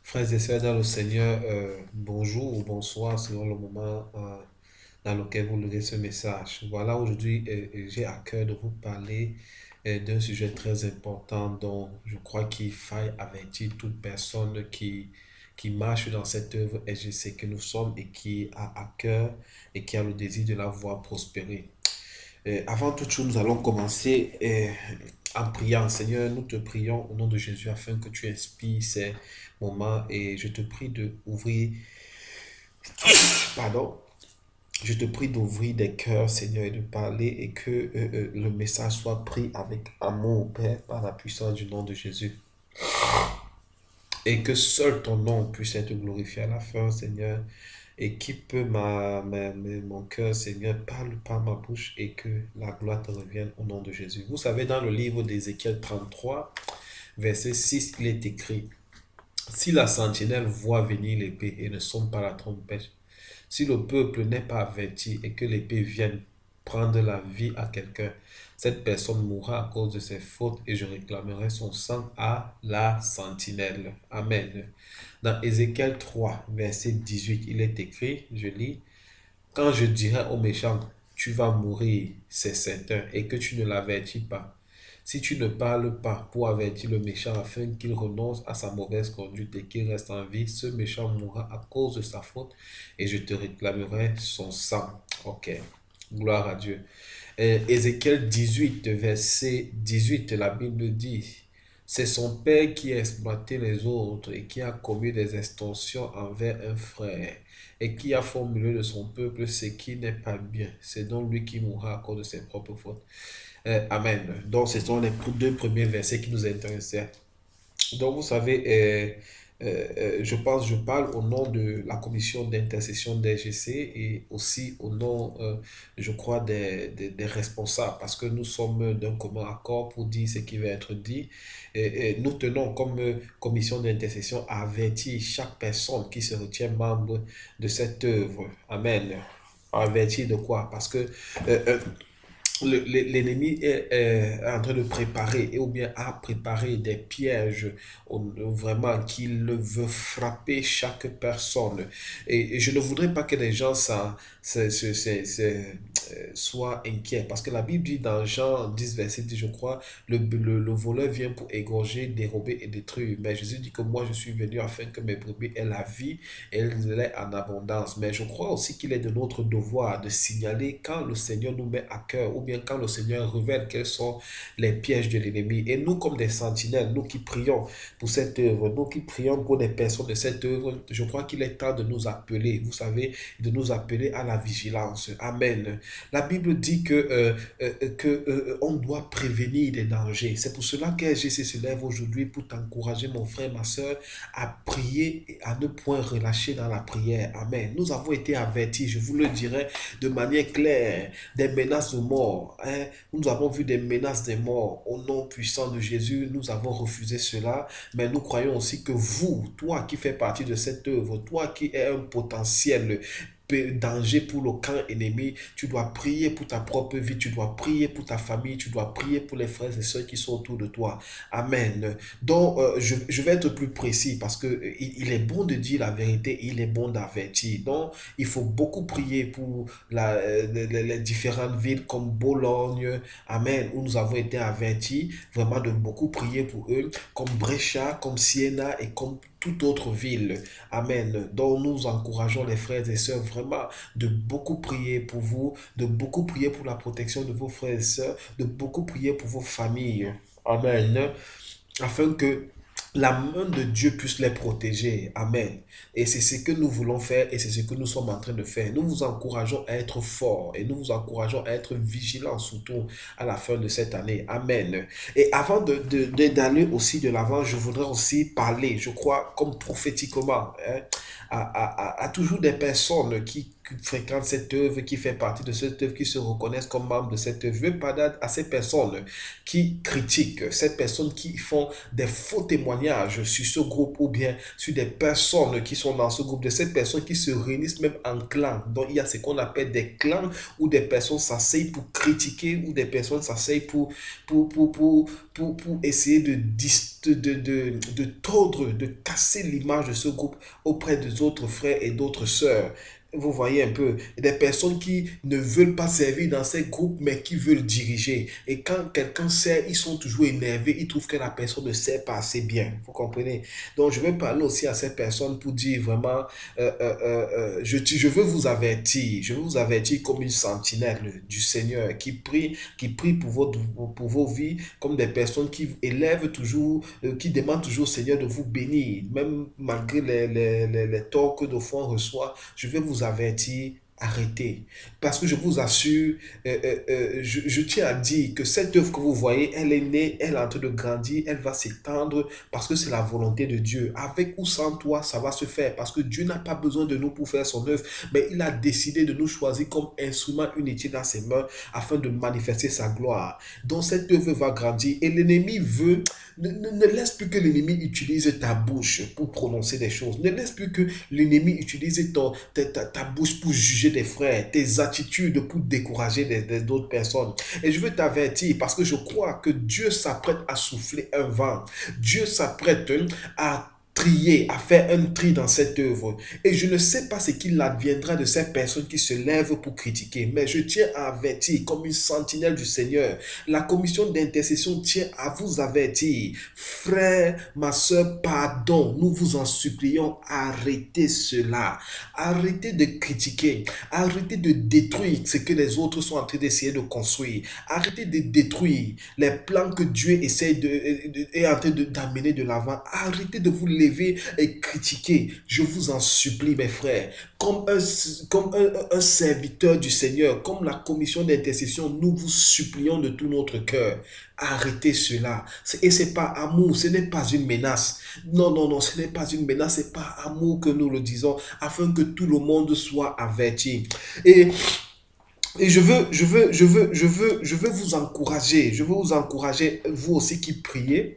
Frères et sœurs dans le Seigneur, bonjour ou bonsoir selon le moment dans lequel vous lirez ce message. Voilà, aujourd'hui, j'ai à cœur de vous parler d'un sujet très important dont je crois qu'il faille avertir toute personne qui marche dans cette œuvre et je sais que nous sommes et qui a à cœur et qui a le désir de la voir prospérer. Avant toute chose, nous allons commencer en priant. Seigneur, nous te prions au nom de Jésus afin que tu inspires ces moments et je te prie de ouvrir, pardon, je te prie d'ouvrir des cœurs, Seigneur, et de parler et que le message soit pris avec amour, Père, par la puissance du nom de Jésus. Et que seul ton nom puisse être glorifié à la fin, Seigneur. Équipe mon cœur, Seigneur, parle par ma bouche et que la gloire te revienne au nom de Jésus. Vous savez, dans le livre d'Ézéchiel 33, verset 6, il est écrit, si la sentinelle voit venir l'épée et ne sonne pas la trompette, si le peuple n'est pas averti et que l'épée vienne prendre la vie à quelqu'un, cette personne mourra à cause de ses fautes et je réclamerai son sang à la sentinelle. Amen. Dans Ézéchiel 3, verset 18, il est écrit, je lis, quand je dirai au méchant, tu vas mourir, c'est certain, et que tu ne l'avertis pas. Si tu ne parles pas pour avertir le méchant afin qu'il renonce à sa mauvaise conduite et qu'il reste en vie, ce méchant mourra à cause de sa faute et je te réclamerai son sang. Ok, gloire à Dieu. Ézéchiel 18, verset 18, la Bible dit, c'est son père qui a exploité les autres et qui a commis des extorsions envers un frère et qui a formulé de son peuple ce qui n'est pas bien. C'est donc lui qui mourra à cause de ses propres fautes. Amen. Donc, ce sont les deux premiers versets qui nous intéressaient. Donc, vous savez, je parle au nom de la commission d'intercession des GC et aussi au nom, je crois, des responsables, parce que nous sommes d'un commun accord pour dire ce qui va être dit. Et nous tenons comme commission d'intercession à avertir chaque personne qui se retient membre de cette œuvre. Amen. Avertir de quoi? Parce que l'ennemi est en train de préparer ou bien a préparé des pièges vraiment qu'il veut frapper chaque personne. Et je ne voudrais pas que les gens soient inquiets parce que la Bible dit dans Jean 10, verset 10, je crois, le voleur vient pour égorger, dérober et détruire. Mais Jésus dit que moi je suis venu afin que mes brebis aient la vie et elles l'aient en abondance. Mais je crois aussi qu'il est de notre devoir de signaler quand le Seigneur nous met à cœur ou bien quand le Seigneur révèle quels sont les pièges de l'ennemi. Et nous, comme des sentinelles, nous qui prions pour cette œuvre, nous qui prions pour des personnes de cette œuvre, je crois qu'il est temps de nous appeler, vous savez, de nous appeler à la vigilance. Amen. La Bible dit on doit prévenir des dangers. C'est pour cela que SGC se lève aujourd'hui pour t'encourager, mon frère, ma soeur, à prier et à ne point relâcher dans la prière. Amen. Nous avons été avertis, je vous le dirai de manière claire, des menaces de mort. Hein. Nous avons vu des menaces de mort. Au nom puissant de Jésus, nous avons refusé cela. Mais nous croyons aussi que vous, toi qui fais partie de cette œuvre, toi qui es un potentiel danger pour le camp ennemi, tu dois prier pour ta propre vie, tu dois prier pour ta famille, tu dois prier pour les frères et sœurs qui sont autour de toi. Amen. Donc, je vais être plus précis parce que il est bon de dire la vérité, il est bon d'avertir. Donc, il faut beaucoup prier pour les différentes villes comme Bologne, Amen, où nous avons été avertis, vraiment de beaucoup prier pour eux, comme Brescia, comme Siena et comme toute autre ville. Amen. Donc nous encourageons les frères et sœurs vraiment de beaucoup prier pour vous, de beaucoup prier pour la protection de vos frères et sœurs, de beaucoup prier pour vos familles. Amen. Afin que la main de Dieu puisse les protéger. Amen. Et c'est ce que nous voulons faire et c'est ce que nous sommes en train de faire. Nous vous encourageons à être forts et nous vous encourageons à être vigilants, surtout à la fin de cette année. Amen. Et avant d'aller aussi de l'avant, je voudrais aussi parler, je crois, comme prophétiquement, hein, à toujours des personnes fréquentent cette œuvre, qui fait partie de cette œuvre, qui se reconnaissent comme membres de cette œuvre. Je veux parler à ces personnes qui critiquent, ces personnes qui font des faux témoignages sur ce groupe ou bien sur des personnes qui sont dans ce groupe, de ces personnes qui se réunissent même en clan. Donc il y a ce qu'on appelle des clans où des personnes s'asseyent pour critiquer, où des personnes s'asseyent pour essayer de tordre, de casser l'image de ce groupe auprès des autres frères et d'autres sœurs. Vous voyez un peu, des personnes qui ne veulent pas servir dans ces groupes, mais qui veulent diriger. Et quand quelqu'un sert, ils sont toujours énervés, ils trouvent que la personne ne sert pas assez bien. Vous comprenez? Donc, je vais parler aussi à ces personnes pour dire vraiment, je veux vous avertir, je veux vous avertir comme une sentinelle du Seigneur qui prie pour vos vies, comme des personnes qui élèvent toujours, qui demandent toujours au Seigneur de vous bénir, même malgré les torts que de fois on reçoit. Je vais vous avertir, arrêtez. Parce que je vous assure, je tiens à dire que cette œuvre que vous voyez, elle est née, elle est en train de grandir, elle va s'étendre parce que c'est la volonté de Dieu. Avec ou sans toi, ça va se faire parce que Dieu n'a pas besoin de nous pour faire son œuvre, mais il a décidé de nous choisir comme instrument inutile dans ses mains afin de manifester sa gloire. Donc cette œuvre va grandir et l'ennemi veut, ne laisse plus que l'ennemi utilise ta bouche pour prononcer des choses. Ne laisse plus que l'ennemi utilise ta bouche pour juger des frères, tes attitudes pour décourager d'autres personnes. Et je veux t'avertir parce que je crois que Dieu s'apprête à souffler un vent. Dieu s'apprête à trier, à faire un tri dans cette œuvre. Et je ne sais pas ce qu'il adviendra de ces personnes qui se lèvent pour critiquer, mais je tiens à avertir comme une sentinelle du Seigneur. La commission d'intercession tient à vous avertir. Frère, ma soeur, pardon, nous vous en supplions, arrêtez cela. Arrêtez de critiquer, arrêtez de détruire ce que les autres sont en train d'essayer de construire. Arrêtez de détruire les plans que Dieu est en train d'amener de l'avant. Arrêtez de vous lever et critiquer. Je vous en supplie, mes frères. Comme un serviteur du Seigneur, comme la commission d'intercession, nous vous supplions de tout notre cœur. Arrêtez cela. Et ce n'est pas amour, ce n'est pas une menace. Non, non, non, ce n'est pas une menace, ce n'est pas amour que nous le disons, afin que tout le monde soit averti. Et je veux vous encourager, vous aussi qui priez,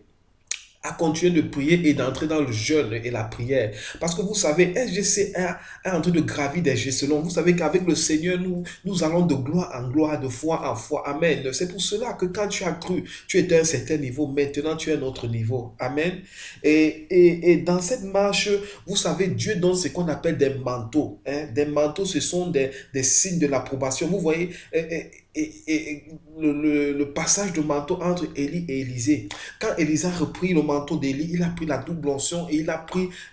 à continuer de prier et d'entrer dans le jeûne et la prière. Parce que vous savez, SGC est en train de gravir des échelons. Vous savez qu'avec le Seigneur, nous allons de gloire en gloire, de foi en foi. Amen. C'est pour cela que quand tu as cru, tu étais à un certain niveau. Maintenant, tu es à un autre niveau. Amen. Et dans cette marche, vous savez, Dieu donne ce qu'on appelle des manteaux. Hein. Des manteaux, ce sont des signes de l'approbation. Vous voyez, le passage de manteau entre Élie et Élisée. Quand Élisée a repris le manteau d'Élie, il a pris la double onction et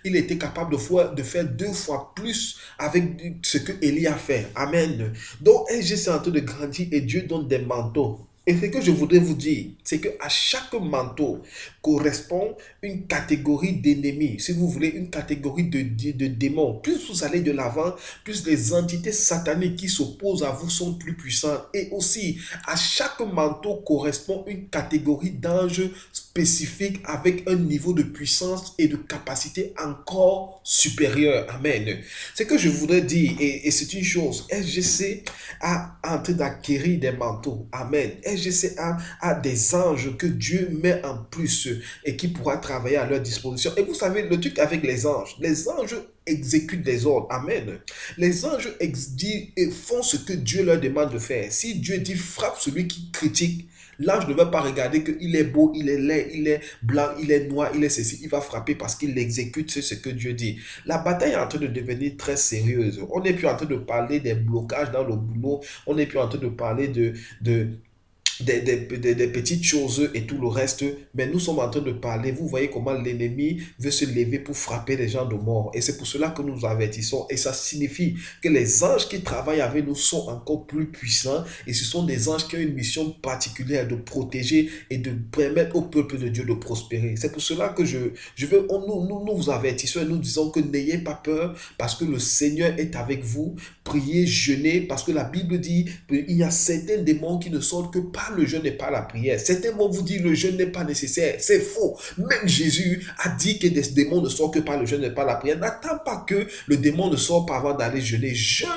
il était capable de faire 2 fois plus avec ce que Élie a fait. Amen. Donc, SGC est en train de grandir et Dieu donne des manteaux. Et ce que je voudrais vous dire, c'est qu'à chaque manteau correspond une catégorie d'ennemis. Si vous voulez, une catégorie de démons. Plus vous allez de l'avant, plus les entités sataniques qui s'opposent à vous sont plus puissantes. Et aussi, à chaque manteau correspond une catégorie d'anges spécifiques avec un niveau de puissance et de capacité encore supérieur. Amen. Ce que je voudrais dire, et c'est une chose, SGC a en train d'acquérir des manteaux. Amen. SGC a des anges que Dieu met en plus et qui pourra travailler à leur disposition. Et vous savez, le truc avec les anges exécutent des ordres. Amen. Les anges font ce que Dieu leur demande de faire. Si Dieu dit frappe celui qui critique, l'ange ne va pas regarder qu'il est beau, il est laid, il est blanc, il est noir, il est ceci. Il va frapper parce qu'il exécute ce que Dieu dit. La bataille est en train de devenir très sérieuse. On n'est plus en train de parler des blocages dans le boulot. On n'est plus en train de parler des petites choses et tout le reste, mais nous sommes en train de parler. Vous voyez comment l'ennemi veut se lever pour frapper les gens de mort. Et c'est pour cela que nous avertissons. Et ça signifie que les anges qui travaillent avec nous sont encore plus puissants. Et ce sont des anges qui ont une mission particulière de protéger et de permettre au peuple de Dieu de prospérer. C'est pour cela que nous vous avertissons et nous disons que n'ayez pas peur parce que le Seigneur est avec vous. Priez, jeûnez, parce que la Bible dit qu'il y a certains démons qui ne sortent que par le jeûne et par la prière. Certains vont vous dire le jeûne n'est pas nécessaire. C'est faux. Même Jésus a dit que des démons ne sortent que par le jeûne et par la prière. N'attends pas que le démon ne sorte pas avant d'aller jeûner. Jeûne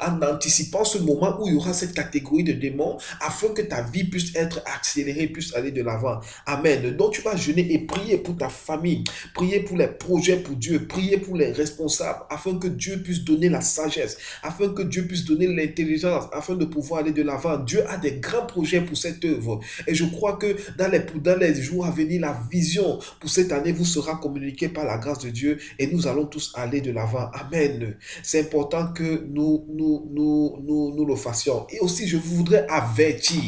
en anticipant ce moment où il y aura cette catégorie de démons afin que ta vie puisse être accélérée, puisse aller de l'avant. Amen. Donc tu vas jeûner et prier pour ta famille, prier pour les projets pour Dieu, prier pour les responsables afin que Dieu puisse donner la sagesse, afin que Dieu puisse donner l'intelligence, afin de pouvoir aller de l'avant. Dieu a des grands projets pour cette œuvre. Et je crois que dans les jours à venir, la vision pour cette année vous sera communiquée par la grâce de Dieu et nous allons tous aller de l'avant. Amen. C'est important que nous le fassions. Et aussi, je voudrais avertir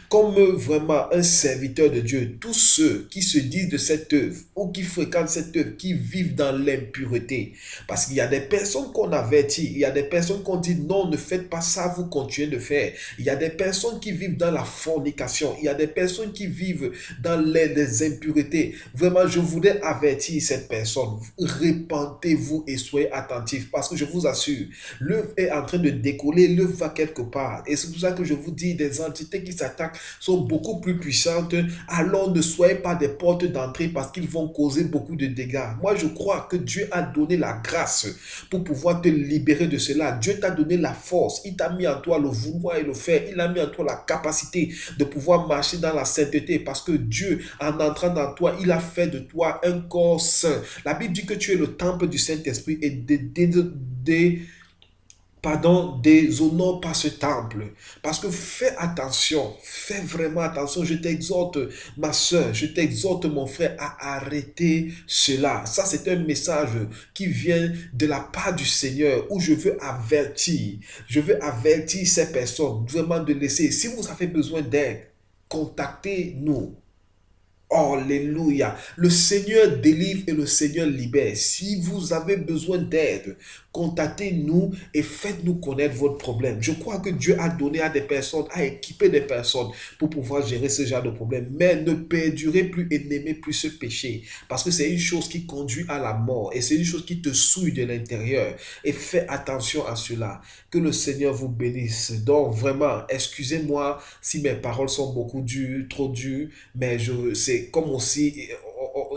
comme vraiment un serviteur de Dieu, tous ceux qui se disent de cette œuvre ou qui fréquentent cette œuvre, qui vivent dans l'impureté. Parce qu'il y a des personnes qu'on avertit, il y a des personnes qu'on dit non, ne faites pas ça, vous continuez de faire. Il y a des personnes qui vivent dans la fornication, il y a des personnes qui vivent dans les impuretés. Vraiment, je voudrais avertir cette personne, répentez-vous et soyez attentifs parce que je vous assure, l'œuvre est en train de décoller, l'œuvre va quelque part. Et c'est pour ça que je vous dis, des entités qui s'attaquent sont beaucoup plus puissantes. Alors ne soyez pas des portes d'entrée parce qu'ils vont causer beaucoup de dégâts. Moi, je crois que Dieu a donné la grâce pour pouvoir te libérer de cela. Dieu t'a donné la force. Il t'a mis en toi le vouloir et le faire. Il a mis en toi la capacité de pouvoir marcher dans la sainteté parce que Dieu, en entrant dans toi, il a fait de toi un corps saint. La Bible dit que tu es le temple du Saint-Esprit et déshonore pas ce temple. Parce que fais attention, fais vraiment attention. Je t'exhorte, ma soeur, je t'exhorte, mon frère, à arrêter cela. Ça, c'est un message qui vient de la part du Seigneur où je veux avertir. Je veux avertir ces personnes, vraiment de laisser. Si vous avez besoin d'aide, contactez-nous. Alléluia. Le Seigneur délivre et le Seigneur libère. Si vous avez besoin d'aide, contactez-nous et faites-nous connaître votre problème. Je crois que Dieu a donné à des personnes, a équipé des personnes pour pouvoir gérer ce genre de problème. Mais ne perdurez plus et n'aimez plus ce péché. Parce que c'est une chose qui conduit à la mort et c'est une chose qui te souille de l'intérieur. Et faites attention à cela. Que le Seigneur vous bénisse. Donc vraiment, excusez-moi si mes paroles sont beaucoup dures, trop dures, mais c'est comme aussi,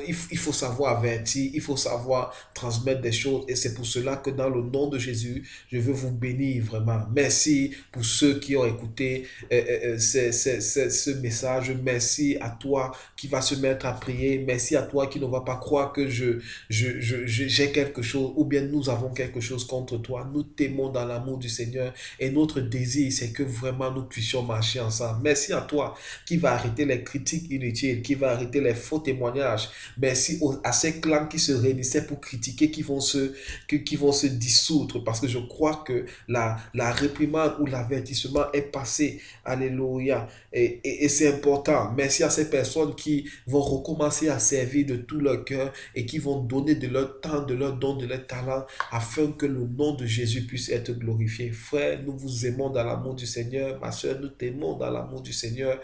il faut savoir avertir, il faut savoir transmettre des choses et c'est pour cela que dans le nom de Jésus, je veux vous bénir vraiment. Merci pour ceux qui ont écouté ce message. Merci à toi qui va se mettre à prier. Merci à toi qui ne va pas croire que j'ai quelque chose ou bien nous avons quelque chose contre toi. Nous t'aimons dans l'amour du Seigneur et notre désir, c'est que vraiment nous puissions marcher ensemble. Merci à toi qui va arrêter les critiques inutiles, qui va arrêter les faux témoignages. Merci à ces clans qui se réunissaient pour critiquer, qui vont se dissoudre parce que je crois que la réprimande ou l'avertissement est passé. Alléluia. Et c'est important. Merci à ces personnes qui vont recommencer à servir de tout leur cœur et qui vont donner de leur temps, de leur don, de leur talent afin que le nom de Jésus puisse être glorifié. Frère, nous vous aimons dans l'amour du Seigneur. Ma soeur, nous t'aimons dans l'amour du Seigneur.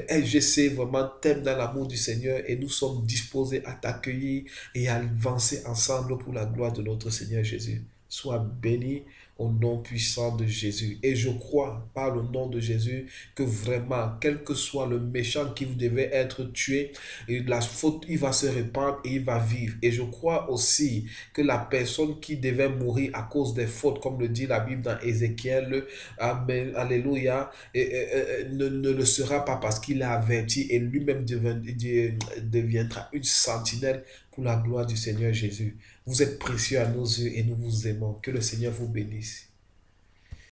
LGC vraiment t'aime dans l'amour du Seigneur et nous sommes disposés à t'accueillir et à avancer ensemble pour la gloire de notre Seigneur Jésus. Sois béni au nom puissant de Jésus. Et je crois par le nom de Jésus que vraiment, quel que soit le méchant qui vous devait être tué, et la faute, il va se répandre et il va vivre. Et je crois aussi que la personne qui devait mourir à cause des fautes, comme le dit la Bible dans Ézéchiel, Amen, Alléluia, ne le sera pas parce qu'il a averti et lui-même deviendra une sentinelle pour la gloire du Seigneur Jésus. Vous êtes précieux à nos yeux et nous vous aimons. Que le Seigneur vous bénisse.